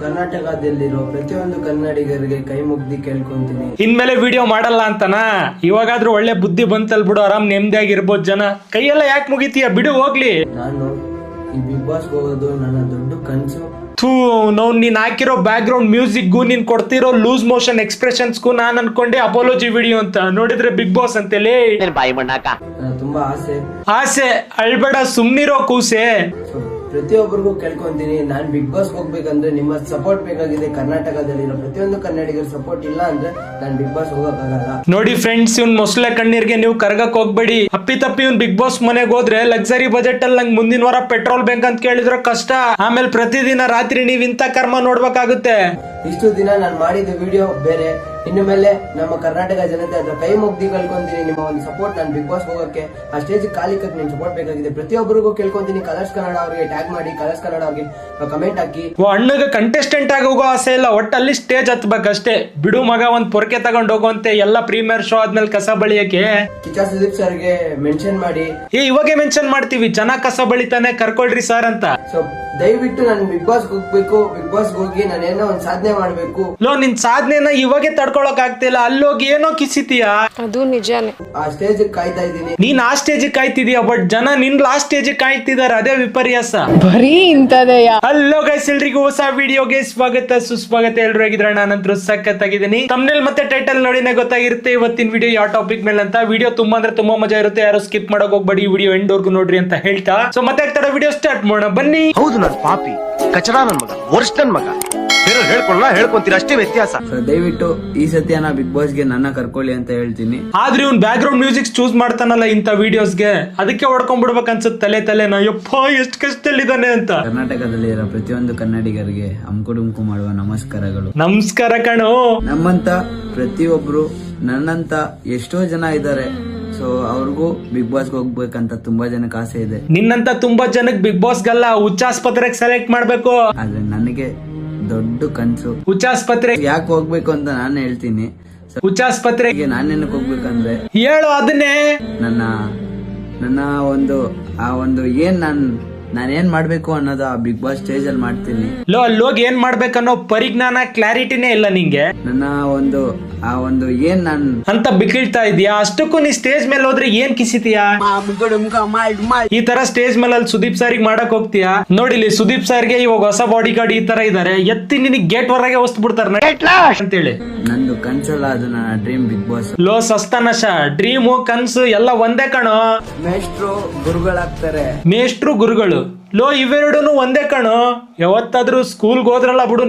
ಕರ್ನಾಟಕದಲ್ಲಿರೋ ಪ್ರತಿಯೊಂದು ಕನ್ನಡಿಗರಿಗೆ ಕೈ ಮುಗ್ದಿ ಕೇಳ್ಕೊಂತೀನಿ. ಇನ್ಮೇಲೆ ವಿಡಿಯೋ ಮಾಡಲ್ಲ ಅಂತನಾ? ಇವಾಗಾದ್ರೂ ಒಳ್ಳೆ ಬುದ್ಧಿ ಬಂತಲ್ ಬಿಡು, ಆರಾಮ್ ನೆಮ್ಮದಿಯಾಗಿರ್ಬೋದು. ಜನ ಕೈಯೆಲ್ಲ ಯಾಕೆ ಮುಗಿತೀಯ, ಬಿಡು ಹೋಗ್ಲಿ. ನಾನು ಈ ಬಿಗ್ ಬಾಸ್ ಹೋಗೋದು ನನ್ನ ದೊಡ್ಡ ಕನಸು. ನೀನ್ ಹಾಕಿರೋ ಬ್ಯಾಕ್ ಗ್ರೌಂಡ್ ಮ್ಯೂಸಿಕ್ಗೂ ನೀನ್ ಕೊಡ್ತಿರೋ ಲೂಸ್ ಮೋಷನ್ ಎಕ್ಸ್ಪ್ರೆಷನ್ಸ್ಗೂ ನಾನ್ ಅನ್ಕೊಂಡೆ ಅಪಾಲಜಿ ವಿಡಿಯೋ ಅಂತ, ನೋಡಿದ್ರೆ ಬಿಗ್ ಬಾಸ್ ಅಂತೇಳಿ. ತುಂಬಾ ಆಸೆ ಅಳ್ಬೇಡ, ಸುಮ್ನಿರೋ ಕೂಸೆ. ಪ್ರತಿಯೊಬ್ಬರಿಗೂ ಕೇಳ್ಕೊಂತೀನಿ, ನಾನ್ ಬಿಗ್ ಬಾಸ್ ಹೋಗ್ಬೇಕಂದ್ರೆ ನಿಮ್ಮ ಸಪೋರ್ಟ್ ಬೇಕಾಗಿದೆ. ಕರ್ನಾಟಕದಲ್ಲಿರೋ ಪ್ರತಿಯೊಂದು ಕನ್ನಡಿಗರ ಸಪೋರ್ಟ್ ಇಲ್ಲ ಅಂದ್ರೆ ನಾನ್ ಬಿಗ್ ಬಾಸ್ ಹೋಗಕ್ಕಾಗಲ್ಲ. ನೋಡಿ ಫ್ರೆಂಡ್ಸ್, ಇವ್ನ್ ಮೊಸಳೆ ಕಣ್ಣೀರ್ಗೆ ನೀವು ಕರ್ಗಕ್ ಹೋಗ್ಬೇಡಿ. ಅಪ್ಪಿ ಇವ್ನ್ ಬಿಗ್ ಬಾಸ್ ಮನೆಗೆ ಹೋದ್ರೆ ಲಕ್ಸರಿ ಬಜೆಟ್ ಅಲ್ಲಿ ನಂಗೆ ಮುಂದಿನ ವಾರ ಪೆಟ್ರೋಲ್ ಬೇಕಂತ ಕೇಳಿದ್ರೆ ಕಷ್ಟ. ಆಮೇಲೆ ಪ್ರತಿದಿನ ರಾತ್ರಿ ನೀವ್ ಇಂತ ಕರ್ಮ ನೋಡ್ಬೇಕಾಗುತ್ತೆ. ಇಷ್ಟು ದಿನ ನಾನು ಮಾಡಿದ ವಿಡಿಯೋ ಬೇರೆ, ಇನ್ನು ಮೇಲೆ ನಮ್ಮ ಕರ್ನಾಟಕ ಜನತೆ ಹತ್ರ ಕೈ ಮುಗ್ದಿ ಕೇಳ್ಕೊಂತೀನಿ ನಿಮ್ಮ ಒಂದು ಸಪೋರ್ಟ್. ನಾನು ಬಿಗ್ ಬಾಸ್ ಹೋಗಕ್ಕೆ ಆ ಸ್ಟೇಜ್ ಕಾಲಿಕಕ್ಕೆ ನಿಮ್ ಸಪೋರ್ಟ್ ಬೇಕಾಗಿದೆ. ಪ್ರತಿಯೊಬ್ಬರಿಗೂ ಕೇಳ್ಕೊಂತೀನಿ, ಕಲರ್ಸ್ ಕನ್ನಡ ಅವ್ರಿಗೆ ಟ್ಯಾಗ್ ಮಾಡಿ, ಕಲರ್ಸ್ ಕನ್ನಡ ಅವ್ರಿಗೆ ಕಮೆಂಟ್ ಹಾಕಿ. ಅಣ್ಣಗೆ ಕಂಟೆಸ್ಟೆಂಟ್ ಆಗಿ ಹೋಗೋ ಆಸೆ ಇಲ್ಲ, ಒಟ್ಟಲ್ಲಿ ಸ್ಟೇಜ್ ಹತ್ಬೇಕಷ್ಟೇ. ಬಿಡು ಮಗ, ಒಂದ್ ಪೊರ್ಕೆ ತಗೊಂಡ್ ಹೋಗುವಂತೆ ಎಲ್ಲ ಪ್ರೀಮಿಯರ್ ಶೋ ಆದ್ಮೇಲೆ ಕಸ ಬಳಿಯಕ್ಕೆ. ಕಿಚ್ಚ ಸುದೀಪ್ ಸರ್ಗೆ ಮೆನ್ಷನ್ ಮಾಡಿ. ಇವಾಗೆ ಮೆನ್ಷನ್ ಮಾಡ್ತೀವಿ, ಚೆನ್ನಾಗ್ ಕಸ ಬಳಿತಾನೆ, ಕರ್ಕೊಳ್ರಿ ಸರ್ ಅಂತ. ಸೊ ದಯವಿಟ್ಟು ನಾನು ಬಿಗ್ ಬಾಸ್ ಹೋಗ್ಬೇಕು. ಬಿಗ್ ಬಾಸ್ ಹೋಗಿ ನಾನೇನೋ ಒಂದ್ ಸಾಧನೆ ಮಾಡ್ಬೇಕು. ನಿನ್ ಸಾಧನೆನ ಇವಾಗೆ ತಡ್ಕೊಳಕ್ ಆಗ್ತಿಲ್ಲ, ಅಲ್ಲೋಗಿ ಏನೋ ಕಿಸಿತೀಯಾ? ಅದು ನಿಜಾನೇ. ಆ ಸ್ಟೇಜ್ ಕಾಯ್ತಾ ಇದ್ದೀನಿ. ನೀನ್ ಆ ಸ್ಟೇಜ್ ಕಾಯ್ತಿದೀಯ, ಬಟ್ ಜನ ನಿನ್ ಲಾಸ್ಟ್ ಸ್ಟೇಜ್ ಕಾಯ್ತಿದಾರೆ, ಅದೇ ವಿಪರ್ಯಾಸ. ಬರೀ ಇಂತದೆಯಾ? ಹಲೋ ಗೈಸ್, ಎಲ್ರಿಗೂ ಹೊಸ ವಿಡಿಯೋಗೆ ಸ್ವಾಗತ ಸುಸ್ವಾಗತ. ಎಲ್ರು ಹೇಗಿದ್ರೆ ನಾನಂತರೂ ಸಖತ್ತಾಗಿದ್ದೀನಿ. ತಮ್ನೇಲ್ ಮತ್ತೆ ಟೈಟಲ್ ನೋಡಿನೇ ಗೊತ್ತಾಗಿರುತ್ತೆ ಇವತ್ತಿನ ವಿಡಿಯೋ ಯಾವ ಟಾಪಿಕ್ ಮೇಲೆ ಅಂತ. ವಿಡಿಯೋ ತುಂಬಾ ಅಂದ್ರೆ ತುಂಬಾ ಮಜಾ ಇರುತ್ತೆ, ಯಾರು ಸ್ಕಿಪ್ ಮಾಡಕ್ ಹೋಗ್ಬೇಡಿ, ಈ ವಿಡಿಯೋ ಎಂಡ್ ವರ್ಗು ನೋಡ್ರಿ ಅಂತ ಹೇಳ್ತಾ. ಸೊ ಮತ್ತೆ ಆಗ್ತಾರ ವಿಡಿಯೋ ಸ್ಟಾರ್ಟ್ ಮಾಡೋಣ ಬನ್ನಿ. ಹೌದು, ನನ್ ಪಾಪಿ ಕಚಡ ನನ್ ಮಗ, ವರ್ಷ ನನ್ ಮಗ, ಹೇಳ್ಕೊಂತೀರ ಅಷ್ಟೇ ವ್ಯತ್ಯಾಸ. ದಯವಿಟ್ಟು ಈ ಸತ್ಯ ನಾ ಬಿಗ್ ಬಾಸ್ ಗೆ ನನ್ನ ಕರ್ಕೊಳ್ಳಿ ಅಂತ ಹೇಳ್ತೀನಿ. ಆದ್ರೆ ಇವ್ನ್ ಬ್ಯಾಕ್ ಗ್ರೌಂಡ್ ಮ್ಯೂಸಿಕ್ ಚೂಸ್ ಮಾಡ್ತಾನಲ್ಲ ಇಂತ ವಿಡಿಯೋಸ್ಗೆ, ಅದಕ್ಕೆ ಹೊಡ್ಕೊಂಡ್ಬಿಡ್ಬೇಕು ಅನ್ಸುತ್ತೆ ತಲೆನ. ಯಪ್ಪ ಎಷ್ಟು ಕಷ್ಟದಲ್ಲಿದ್ದಾನೆ ಅಂತ. ಕರ್ನಾಟಕದಲ್ಲಿ ಇರೋ ಪ್ರತಿಯೊಂದು ಕನ್ನಡಿಗರಿಗೆ ಅಂಕುಡುಂಕು ಮಾಡುವ ನಮಸ್ಕಾರಗಳು. ನಮಸ್ಕಾರ ಕಣೋ. ನಮ್ಮಂತ ಪ್ರತಿಯೊಬ್ರು, ನನ್ನಂತ ಎಷ್ಟೋ ಜನ ಇದ್ದಾರೆ. ಸೊ ಅವ್ರಿಗೂ ಬಿಗ್ ಬಾಸ್ ಹೋಗ್ಬೇಕಂತ ತುಂಬಾ ಜನಕ್ಕೆ ಆಸೆ ಇದೆ. ನಿನ್ನಂತ ತುಂಬಾ ಜನಕ್ಕೆ ಬಿಗ್ ಬಾಸ್ ಗಲ್ಲ, ಹುಚ್ಚಾಸ್ಪತ್ರೆಗೆ ಸೆಲೆಕ್ಟ್ ಮಾಡ್ಬೇಕು. ಆದ್ರೆ ನನಗೆ ದೊಡ್ಡ ಕನ್ಸು. ಹುಚ್ಚಾಸ್ಪತ್ರೆಗೆ ಯಾಕೆ ಹೋಗ್ಬೇಕು ಅಂತ ನಾನು ಹೇಳ್ತೀನಿ. ಹುಚ್ಚಾಸ್ಪತ್ರೆಗೆ ನಾನೇನಕ್ಕೆ ಹೋಗ್ಬೇಕಂದ್ರೆ, ಹೇಳು ಅದನ್ನೇ. ನನ್ನ ಒಂದು ಏನ್ ನಾನೇನ್ ಮಾಡ್ಬೇಕು ಅನ್ನೋದು ಆ ಬಿಗ್ ಬಾಸ್ ಸ್ಟೇಜ್ ಅಲ್ಲಿ ಮಾಡ್ತೀನಿ. ಅಲ್ಲೋಗಿ ಏನ್ ಮಾಡ್ಬೇಕನ್ನೋ ಪರಿಜ್ಞಾನ, ಕ್ಲಾರಿಟಿನೇ ಇಲ್ಲ ನಿಂಗೆ. ನನ್ನ ಏನ್ ಅಂತ ಬಿಕ್ಕಿಳ್ತಾ ಇದೀಯಾ. ಅಷ್ಟಕ್ಕೂ ನೀ ಸ್ಟೇಜ್ ಮೇಲೆ ಹೋದ್ರೆ ಏನ್ ಕಿಸಿತೀಯಾ? ಈ ತರ ಸ್ಟೇಜ್ ಮೇಲೆ ಅಲ್ಲಿ ಸುದೀಪ್ ಸಾರಿಗೆ ಮಾಡಕ್ ಹೋಗ್ತೀಯಾ? ನೋಡಿಲಿ, ಸುದೀಪ್ ಸಾರ್ಗೆ ಇವಾಗ ಹೊಸ ಬಾಡಿ ಗಾರ್ಡ್ ಈ ತರ ಇದಾರೆ, ಎತ್ತಿ ನಿನಗೆ ಗೇಟ್ ಹೊರಗೆ ಹೊಸ್ತು ಬಿಡ್ತಾರೆ ಅಂತೇಳಿ. ನಂದು ಕನ್ಸಲ್ಲ, ಅದು ನನ್ನ ಡ್ರೀಮ್ ಬಿಗ್ ಬಾಸ್. ಸಸ್ತನಶ, ಡ್ರೀಮು ಕನ್ಸು ಎಲ್ಲ ಒಂದೇ ಕಣೋ. ಮೇಷ್ಟ್ರು ಗುರುಗಳಾಗ್ತಾರೆ. ಮೇಷ್ಟ್ರು ಗುರುಗಳು ಇವೆರಡೂ ಒಂದೇ ಕಣೋ. ಯಾವತ್ತಾದ್ರೂ ಸ್ಕೂಲ್ಗೆ ಹೋದ್ರಲ್ಲ ಬಿಡು.